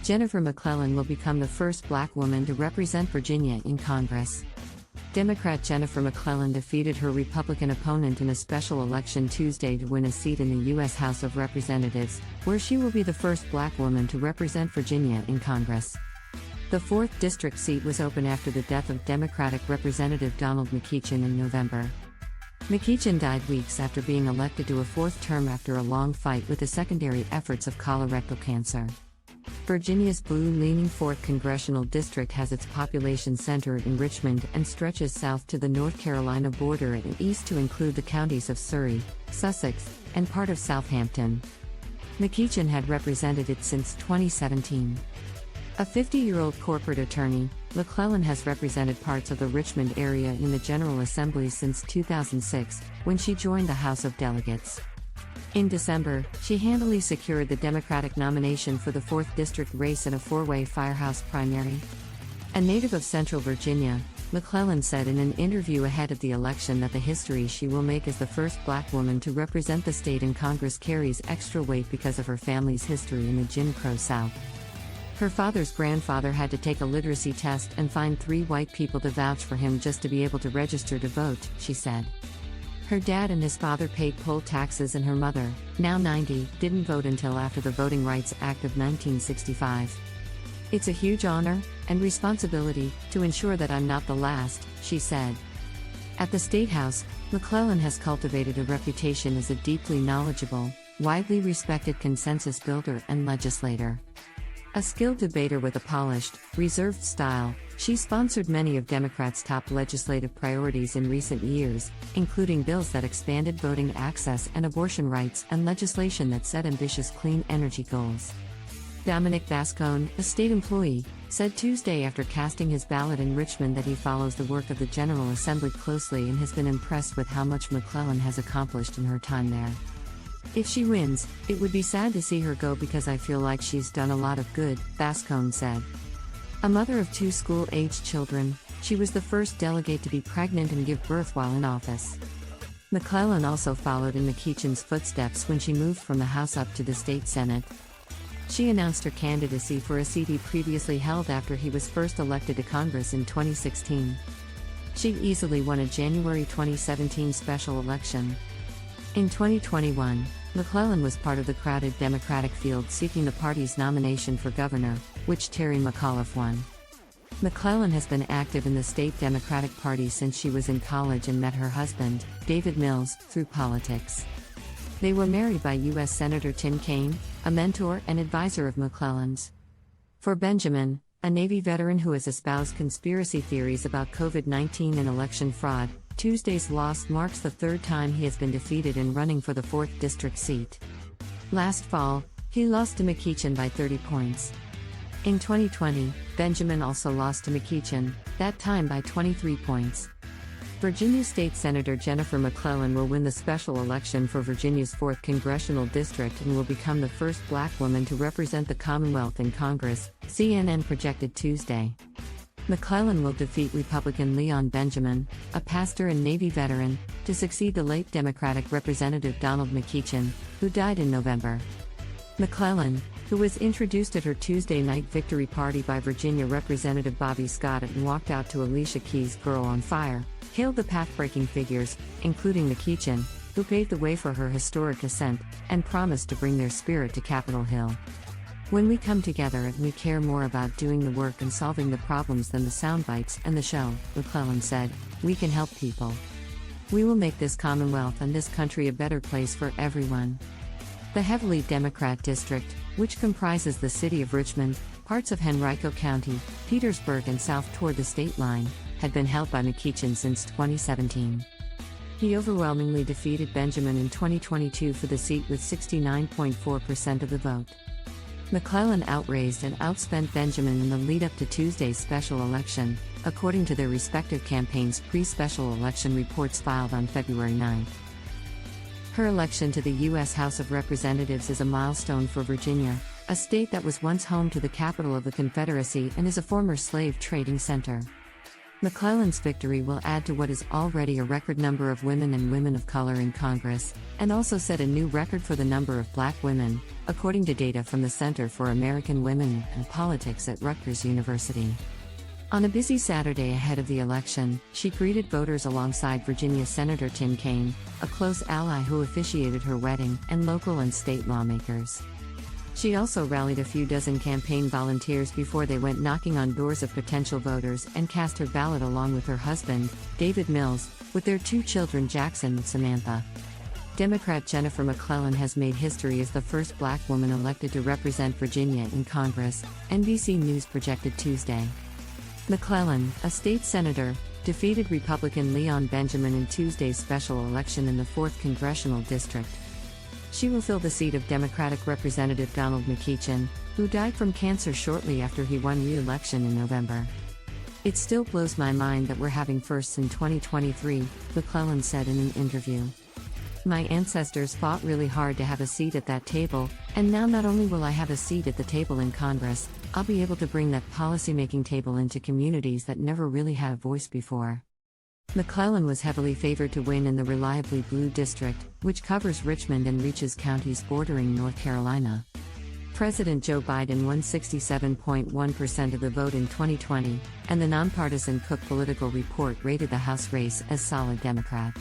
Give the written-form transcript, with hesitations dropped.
Jennifer McClellan will become the first black woman to represent Virginia in Congress. Democrat Jennifer McClellan defeated her Republican opponent in a special election Tuesday to win a seat in the U.S. House of Representatives, where she will be the first black woman to represent Virginia in Congress. The 4th District seat was open after the death of Democratic Representative Donald McEachin in November. McEachin died weeks after being elected to a 4th term after a long fight with the secondary efforts of colorectal cancer. Virginia's blue-leaning 4th Congressional District has its population centered in Richmond and stretches south to the North Carolina border and east to include the counties of Surry, Sussex, and part of Southampton. McEachin had represented it since 2017. A 50-year-old corporate attorney, McClellan has represented parts of the Richmond area in the General Assembly since 2006, when she joined the House of Delegates. In December, she handily secured the Democratic nomination for the 4th District race in a 4-way firehouse primary. A native of Central Virginia, McClellan said in an interview ahead of the election that the history she will make as the first black woman to represent the state in Congress carries extra weight because of her family's history in the Jim Crow South. Her father's grandfather had to take a literacy test and find 3 white people to vouch for him just to be able to register to vote, she said. Her dad and his father paid poll taxes and her mother, now 90, didn't vote until after the Voting Rights Act of 1965. It's a huge honor and responsibility to ensure that I'm not the last, she said. At the State House, McClellan has cultivated a reputation as a deeply knowledgeable, widely respected consensus builder and legislator. A skilled debater with a polished, reserved style, she sponsored many of Democrats' top legislative priorities in recent years, including bills that expanded voting access and abortion rights and legislation that set ambitious clean energy goals. Dominic Vascone, a state employee, said Tuesday after casting his ballot in Richmond that he follows the work of the General Assembly closely and has been impressed with how much McClellan has accomplished in her time there. If she wins, it would be sad to see her go because I feel like she's done a lot of good, Vascone said. A mother of 2 school-aged children, she was the first delegate to be pregnant and give birth while in office. McClellan also followed in McEachin's footsteps when she moved from the House up to the state Senate. She announced her candidacy for a seat he previously held after he was first elected to Congress in 2016. She easily won a January 2017 special election. In 2021, McClellan was part of the crowded Democratic field seeking the party's nomination for governor, which Terry McAuliffe won. McClellan has been active in the state Democratic Party since she was in college and met her husband, David Mills, through politics. They were married by U.S. Senator Tim Kaine, a mentor and advisor of McClellan's. For Benjamin, a Navy veteran who has espoused conspiracy theories about COVID-19 and election fraud, Tuesday's loss marks the 3rd time he has been defeated in running for the 4th District seat. Last fall, he lost to McEachin by 30 points. In 2020, Benjamin also lost to McEachin, that time by 23 points. Virginia State Senator Jennifer McClellan will win the special election for Virginia's 4th Congressional District and will become the first black woman to represent the Commonwealth in Congress, CNN projected Tuesday. McClellan will defeat Republican Leon Benjamin, a pastor and Navy veteran, to succeed the late Democratic Representative Donald McEachin, who died in November. McClellan, who was introduced at her Tuesday night victory party by Virginia Representative Bobby Scott and walked out to Alicia Keys' Girl on Fire, hailed the path-breaking figures, including McEachin, who paved the way for her historic ascent, and promised to bring their spirit to Capitol Hill. When we come together and we care more about doing the work and solving the problems than the soundbites and the show, McClellan said, we can help people. We will make this Commonwealth and this country a better place for everyone. The heavily Democrat district, which comprises the city of Richmond, parts of Henrico County, Petersburg and south toward the state line, had been held by McEachin since 2017. He overwhelmingly defeated Benjamin in 2022 for the seat with 69.4% of the vote. McClellan outraised and outspent Benjamin in the lead-up to Tuesday's special election, according to their respective campaigns' pre-special election reports filed on February 9. Her election to the U.S. House of Representatives is a milestone for Virginia, a state that was once home to the capital of the Confederacy and is a former slave trading center. McClellan's victory will add to what is already a record number of women and women of color in Congress, and also set a new record for the number of black women, according to data from the Center for American Women and Politics at Rutgers University. On a busy Saturday ahead of the election, she greeted voters alongside Virginia Senator Tim Kaine, a close ally who officiated her wedding, and local and state lawmakers. She also rallied a few dozen campaign volunteers before they went knocking on doors of potential voters and cast her ballot along with her husband, David Mills, with their 2 children Jackson and Samantha. Democrat Jennifer McClellan has made history as the first black woman elected to represent Virginia in Congress, NBC News projected Tuesday. McClellan, a state senator, defeated Republican Leon Benjamin in Tuesday's special election in the 4th Congressional District. She will fill the seat of Democratic Representative Donald McEachin, who died from cancer shortly after he won re-election in November. "It still blows my mind that we're having firsts in 2023, McClellan said in an interview. "My ancestors fought really hard to have a seat at that table, and now not only will I have a seat at the table in Congress, I'll be able to bring that policymaking table into communities that never really had a voice before." McClellan was heavily favored to win in the reliably blue district, which covers Richmond and reaches counties bordering North Carolina. President Joe Biden won 67.1% of the vote in 2020, and the nonpartisan Cook Political Report rated the House race as solid Democrat.